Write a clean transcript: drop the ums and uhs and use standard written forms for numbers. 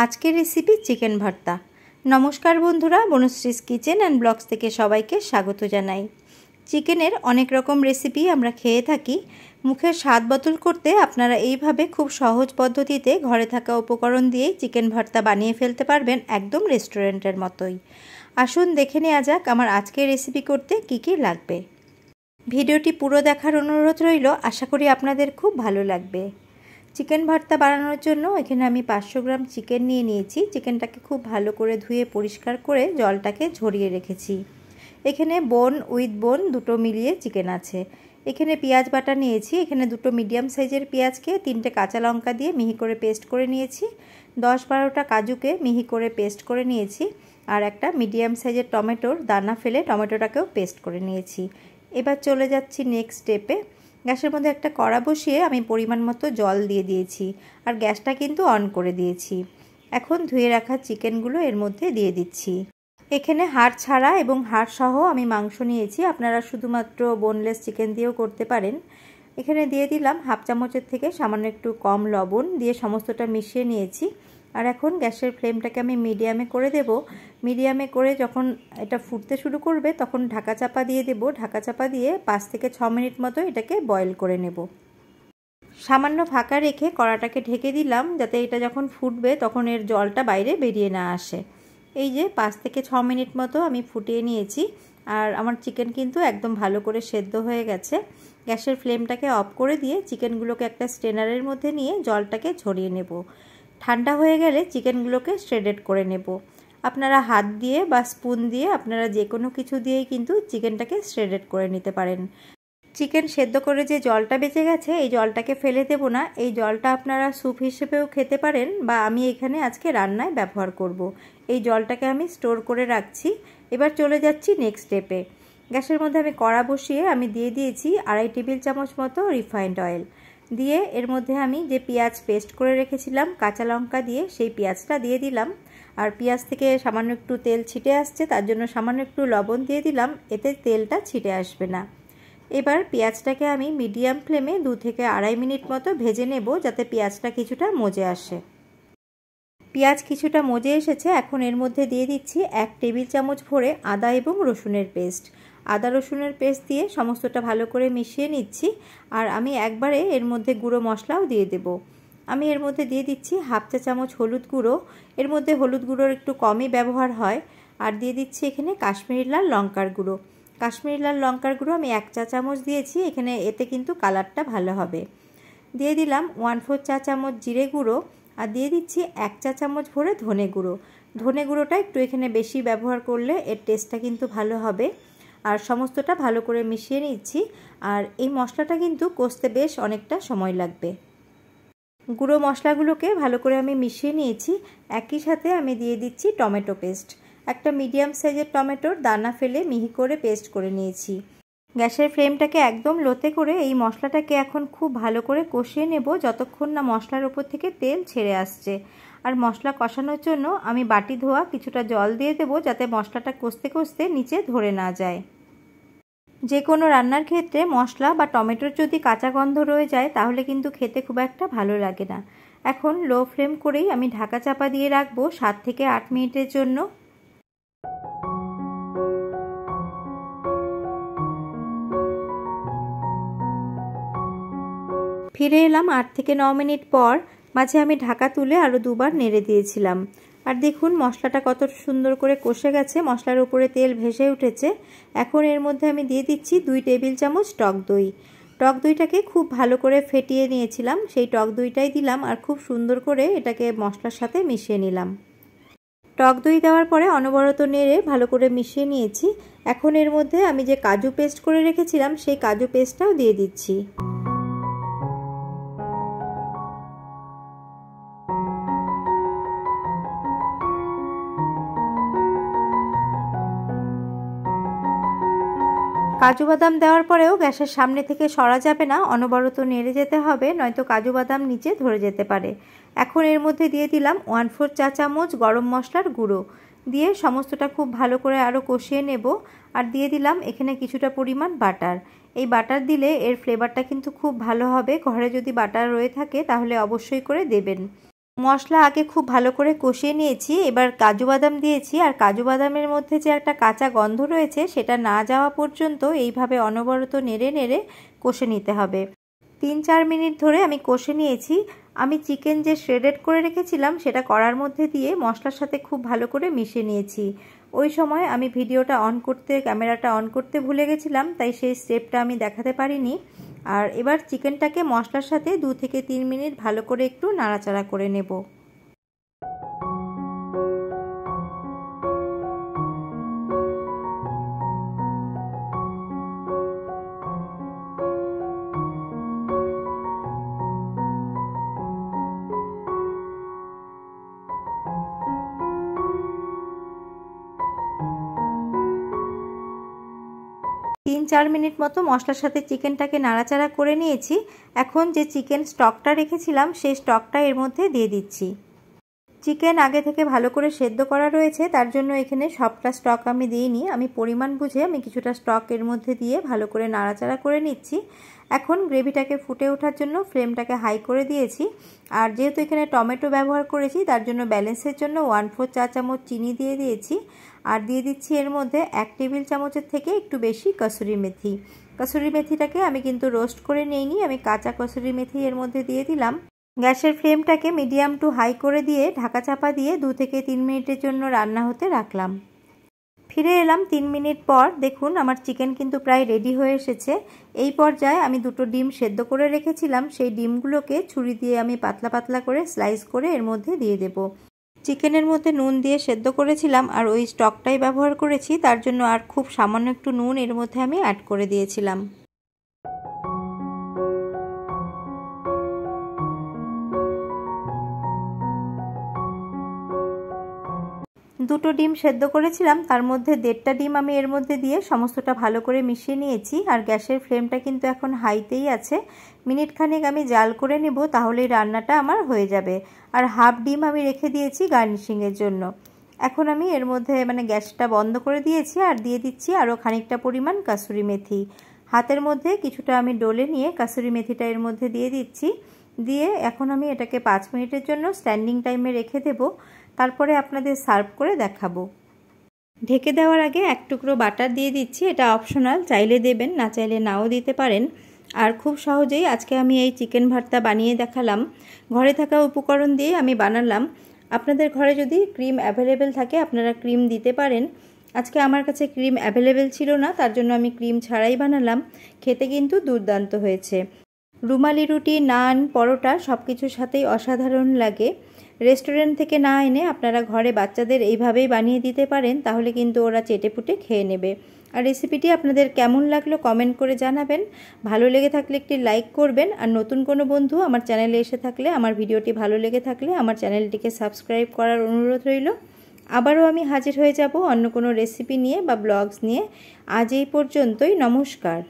আজকের recipe chicken ভর্তা। নমস্কার বন্ধুরা, বনশ্রীস কিচেন অ্যান্ড ব্লগস থেকে সবাইকে স্বাগত জানাই। চিকেনের অনেক রকম রেসিপি আমরা খেয়ে থাকি। মুখের স্বাদ বদল করতে আপনারা এইভাবে খুব সহজ পদ্ধতিতে ঘরে থাকা উপকরণ দিয়েই চিকেন ভর্তা বানিয়ে ফেলতে পারবেন, একদম রেস্টুরেন্টের মতোই। আসুন দেখে নেওয়া যাক আমার আজকের রেসিপি করতে কী কী লাগবে। ভিডিওটি পুরো দেখার অনুরোধ রইল, আশা করি আপনাদের খুব ভালো লাগবে। চিকেন ভর্তা বানানোর জন্য এখানে আমি 500 গ্রাম চিকেন নিয়ে নিয়েছি। চিকেনটাকে খুব ভালো করে ধুয়ে পরিষ্কার করে জলটাকে ঝরিয়ে রেখেছি। এখানে বোন উইথ বোন দুটো মিলিয়ে চিকেন আছে। এখানে পেঁয়াজ বাটা নিয়েছি। এখানে দুটো মিডিয়াম সাইজের পেঁয়াজকে 3টে কাঁচা লঙ্কা দিয়ে মিহি করে পেস্ট করে নিয়েছি। 10-12টা কাজুকে মিহি করে পেস্ট করে নিয়েছি। আর একটা মিডিয়াম সাইজের টমেটোর দানা ফেলে টমেটোটাকেও পেস্ট করে নিয়েছি। এবার চলে যাচ্ছি নেক্সট স্টেপে। গ্যাসের মধ্যে একটা কড়া বসিয়ে আমি পরিমাণ মতো জল দিয়ে দিয়েছি আর গ্যাসটা কিন্তু অন করে দিয়েছি। এখন ধুয়ে রাখা চিকেনগুলো এর মধ্যে দিয়ে দিচ্ছি। এখানে হাড় ছাড়া এবং হাড় সহ আমি মাংস নিয়েছি, আপনারা শুধুমাত্র বোনলেস চিকেন দিয়েও করতে পারেন। এখানে দিয়ে দিলাম হাফ চামচের থেকে সামান্য একটু কম লবণ, দিয়ে সমস্তটা মিশিয়ে নিয়েছি। আর এখন গ্যাসের ফ্লেমটাকে আমি মিডিয়ামে করে দেব। মিডিয়ামে করে যখন এটা ফুটতে শুরু করবে তখন ঢাকা চাপা দিয়ে দেব। ঢাকা চাপা দিয়ে 5 থেকে 6 মিনিট মতো এটাকে বয়েল করে নেব। সামান্য ফাঁকা রেখে কড়াটাকে ঢেকে দিলাম, যাতে এটা যখন ফুটবে তখন এর জলটা বাইরে বেরিয়ে না আসে। এই যে 5 থেকে 6 মিনিট মতো আমি ফুটিয়ে নিয়েছি আর আমার চিকেন কিন্তু একদম ভালো করে সেদ্ধ হয়ে গেছে। গ্যাসের ফ্লেমটাকে অফ করে দিয়ে চিকেনগুলোকে একটা স্ট্রেনারের মধ্যে নিয়ে জলটাকে ঝরিয়ে নেব। ঠান্ডা হয়ে গেলে চিকেনগুলোকে শ্রেডেড করে নেব। আপনারা হাত দিয়ে বা স্পুন দিয়ে আপনারা যে কোনো কিছু দিয়েই কিন্তু চিকেনটাকে শ্রেডেড করে নিতে পারেন। চিকেন সেদ্ধ করে যে জলটা বেঁচে গেছে এই জলটাকে ফেলে দেব না। এই জলটা আপনারা স্যুপ হিসেবেও খেতে পারেন বা আমি এখানে আজকে রান্নায় ব্যবহার করব। এই জলটাকে আমি স্টোর করে রাখছি। এবার চলে যাচ্ছি নেক্সট স্টেপে। গ্যাসের মধ্যে আমি কড়া বসিয়ে আমি দিয়ে দিয়েছি 2.5 টেবিল চামচ মতো রিফাইন্ড অয়েল। দিয়ে এর মধ্যে আমি যে পেঁয়াজ পেস্ট করে রেখেছিলাম কাঁচা লঙ্কা দিয়ে, সেই পেঁয়াজটা দিয়ে দিলাম। আর পেঁয়াজ থেকে সামান্য একটু তেল ছিটে আসছে, তার জন্য সামান্য একটু লবণ দিয়ে দিলাম, এতে তেলটা ছিটে আসবে না। এবার পেঁয়াজটাকে আমি মিডিয়াম ফ্লেমে 2 থেকে 2.5 মিনিট মতো ভেজে নেব, যাতে পেঁয়াজটা কিছুটা মজে আসে। পেঁয়াজ কিছুটা মজে এসেছে। এখন এর মধ্যে দিয়ে দিচ্ছি 1 টেবিল চামচ ভরে আদা এবং রসুনের পেস্ট। আদা রসুনের পেস্ট দিয়ে সমস্তটা ভালো করে মিশিয়ে নিচ্ছি। আর আমি একবারে এর মধ্যে গুঁড়ো মশলাও দিয়ে দেব। আমি এর মধ্যে দিয়ে দিচ্ছি হাফ চা চামচ হলুদ গুঁড়ো। এর মধ্যে হলুদ গুঁড়োর একটু কমই ব্যবহার হয়। আর দিয়ে দিচ্ছি এখানে কাশ্মীরি লাল লঙ্কার গুঁড়ো। কাশ্মীরি লাল লঙ্কার গুঁড়ো আমি 1 চা চামচ দিয়েছি এখানে, এতে কিন্তু কালারটা ভালো হবে। দিয়ে দিলাম 1/4 চা চামচ জিরে গুঁড়ো। আর দিয়ে দিচ্ছি 1 চা চামচ ভরে ধনে গুঁড়ো। ধনে গুঁড়োটা একটু এখানে বেশি ব্যবহার করলে এর টেস্টটা কিন্তু ভালো হবে। আর সমস্তটা ভালো করে মিশিয়ে নিচ্ছি। আর এই মশলাটা কিন্তু কষতে বেশ অনেকটা সময় লাগবে। গুঁড়ো মশলাগুলোকে ভালো করে আমি মিশিয়ে নিয়েছি। একই সাথে আমি দিয়ে দিচ্ছি টমেটো পেস্ট। একটা মিডিয়াম সাইজের টমেটোর দানা ফেলে মিহি করে পেস্ট করে নিয়েছি। গ্যাসের ফ্লেমটাকে একদম লোতে করে এই মশলাটাকে এখন খুব ভালো করে কষিয়ে নেব, যতক্ষণ না মশলার উপর থেকে তেল ছেড়ে আসছে। আর মশলা কষানোর জন্য আমি বাটি ধোয়া কিছুটা জল দিয়ে দেব, যাতে মশলাটা কষতে কষতে নিচে ধরে না যায়। যে কোনো রান্নার ক্ষেত্রে মশলা বা টমেটোর যদি কাঁচা গন্ধ রয়ে যায় তাহলে কিন্তু খেতে খুব একটা ভালো লাগে না। এখন লো ফ্লেম করেই আমি ঢাকা চাপা দিয়ে রাখবো 7 থেকে 8 মিনিটের জন্য। ফিরে এলাম 8 থেকে 9 মিনিট পর। মাঝে আমি ঢাকা তুলে আরও 2বার নেড়ে দিয়েছিলাম। আর দেখুন মশলাটা কত সুন্দর করে কষে গেছে, মশলার উপরে তেল ভেসে উঠেছে। এখন এর মধ্যে আমি দিয়ে দিচ্ছি 2 টেবিল চামচ টক দই। টক দইটাকে খুব ভালো করে ফেটিয়ে নিয়েছিলাম, সেই টক দইটাই দিলাম আর খুব সুন্দর করে এটাকে মশলার সাথে মিশিয়ে নিলাম। টক দই দেওয়ার পরে অনবরত নেড়ে ভালো করে মিশিয়ে নিয়েছি। এখন এর মধ্যে আমি যে কাজু পেস্ট করে রেখেছিলাম সেই কাজু পেস্টটাও দিয়ে দিচ্ছি। কাজু বাদাম দেওয়ার পরেও গ্যাসের সামনে থেকে সরা যাবে না, অনবরত নেড়ে যেতে হবে, নয়তো কাজু বাদাম নিচে ধরে যেতে পারে। এখন এর মধ্যে দিয়ে দিলাম 1/4 চা চামচ গরম মশলার গুঁড়ো। দিয়ে সমস্তটা খুব ভালো করে আরও কষিয়ে নেব। আর দিয়ে দিলাম এখানে কিছুটা পরিমাণ বাটার। এই বাটার দিলে এর ফ্লেভারটা কিন্তু খুব ভালো হবে। ঘরে যদি বাটার রয়ে থাকে তাহলে অবশ্যই করে দেবেন। মশলা আগে খুব ভালো করে কষিয়ে নিয়েছি। এবার কাজু বাদাম দিয়েছি, আর কাজু বাদামের মধ্যে যে একটা কাঁচা গন্ধ রয়েছে সেটা না যাওয়া পর্যন্ত এইভাবে অনবরত নেড়ে নেড়ে কষে নিতে হবে। 3-4 মিনিট ধরে আমি কষে নিয়েছি। আমি চিকেন যে শ্রেডেড করে রেখেছিলাম সেটা কড়ার মধ্যে দিয়ে মশলার সাথে খুব ভালো করে মিশিয়ে নিয়েছি। ওই সময় আমি ক্যামেরাটা অন করতে ভুলে গেছিলাম, তাই সেই স্টেপটা আমি দেখাতে পারিনি। আর এবার চিকেনটাকে মশলার সাথে 2 থেকে 3 মিনিট ভালো করে একটু নাড়াচাড়া করে নেব। তিন 4 মিনিট মতো মশলার সাথে চিকেনটাকে নাড়াচাড়া করে নিয়েছি। এখন যে চিকেন স্টকটা রেখেছিলাম সেই স্টকটা এর মধ্যে দিয়ে দিচ্ছি। চিকেন আগে থেকে ভালো করে সেদ্ধ করা রয়েছে, তার জন্য এখানে সবটা স্টক আমি দিইনি। আমি পরিমাণ বুঝে কিছুটা স্টক এর মধ্যে দিয়ে ভালো করে নাড়াচাড়া করে নিচ্ছি। এখন গ্রেভিটাকে ফুটে ওঠার জন্য ফ্লেমটাকে হাই করে দিয়েছি। আর যেহেতু এখানে টমেটো ব্যবহার করেছি তার জন্য ব্যালেন্সের জন্য 1/4 চা চামচ চিনি দিয়ে দিয়েছি। আর দিয়ে দিচ্ছি এর মধ্যে 1 টেবিল চামচের থেকে একটু বেশি কসুরি মেথি। কসুরি মেথিটাকে আমি কিন্তু রোস্ট করে নিইনি, আমি কাঁচা কসুরি মেথি এর মধ্যে দিয়ে দিলাম। গ্যাসের ফ্লেমটাকে মিডিয়াম টু হাই করে দিয়ে ঢাকা চাপা দিয়ে 2 থেকে 3 মিনিটের জন্য রান্না হতে রাখলাম। ফিরে এলাম 3 মিনিট পর। দেখুন আমার চিকেন কিন্তু প্রায় রেডি হয়ে এসেছে। এই পর্যায়ে আমি 2টো ডিম সেদ্ধ করে রেখেছিলাম, সেই ডিমগুলোকে ছুরি দিয়ে আমি পাতলা পাতলা করে স্লাইস করে এর মধ্যে দিয়ে দেব। চিকেনের মধ্যে নুন দিয়ে সেদ্ধ করেছিলাম আর ওই স্টকটাই ব্যবহার করেছি, তার জন্য আর খুব সামান্য একটু নুন এর মধ্যে আমি অ্যাড করে দিয়েছিলাম। দুটো ডিম সেদ্ধ করেছিলাম, তার মধ্যে 1.5টা ডিম আমি এর মধ্যে দিয়ে সমস্তটা ভালো করে মিশিয়ে নিয়েছি। আর গ্যাসের ফ্লেমটা কিন্তু এখন হাইতেই আছে। মিনিট খানেক আমি জাল করে নেব, তাহলেই রান্নাটা আমার হয়ে যাবে। আর হাফ ডিম আমি রেখে দিয়েছি গার্নিশিংয়ের জন্য। এখন আমি এর মধ্যে গ্যাসটা বন্ধ করে দিয়েছি আর দিয়ে দিচ্ছি আরও খানিকটা পরিমাণ কাসুরি মেথি। হাতের মধ্যে কিছুটা আমি ডলে নিয়ে কাসুরি মেথিটা এর মধ্যে দিয়ে দিচ্ছি। দিয়ে এখন আমি এটাকে 5 মিনিটের জন্য স্ট্যান্ডিং টাইমে রেখে দেব। তারপরে আপনাদের সার্ভ করে দেখাবো। ঢেকে দেওয়ার আগে 1 টুকরো বাটার দিয়ে দিচ্ছি, এটা অপশনাল, চাইলে দেবেন না চাইলে নাও দিতে পারেন। আর খুব সহজেই আজকে আমি এই চিকেন ভর্তা বানিয়ে দেখালাম। ঘরে থাকা উপকরণ দিয়ে আমি বানালাম। আপনাদের ঘরে যদি ক্রিম অ্যাভেলেবেল থাকে আপনারা ক্রিম দিতে পারেন। আজকে আমার কাছে ক্রিম অ্যাভেলেবেল ছিল না, তার জন্য আমি ক্রিম ছাড়াই বানালাম। খেতে কিন্তু দুর্দান্ত হয়েছে। রুমালি রুটি, নান, পরোটা সব কিছুর সাথেই অসাধারণ লাগে। রেস্টুরেন্ট থেকে না এনে আপনারা ঘরে বাচ্চাদের এইভাবেই বানিয়ে দিতে পারেন, তাহলে কিন্তু ওরা চেটেপুটে খেয়ে নেবে। আর রেসিপিটি আপনাদের কেমন লাগলো কমেন্ট করে জানাবেন। ভালো লেগে থাকলে একটি লাইক করবেন। আর নতুন কোনো বন্ধু আমার চ্যানেলে এসে থাকলে, আমার ভিডিওটি ভালো লেগে থাকলে আমার চ্যানেলটিকে সাবস্ক্রাইব করার অনুরোধ রইল। আবারও আমি হাজির হয়ে যাব অন্য কোনো রেসিপি নিয়ে বা ব্লগস নিয়ে। আজ এই পর্যন্তই, নমস্কার।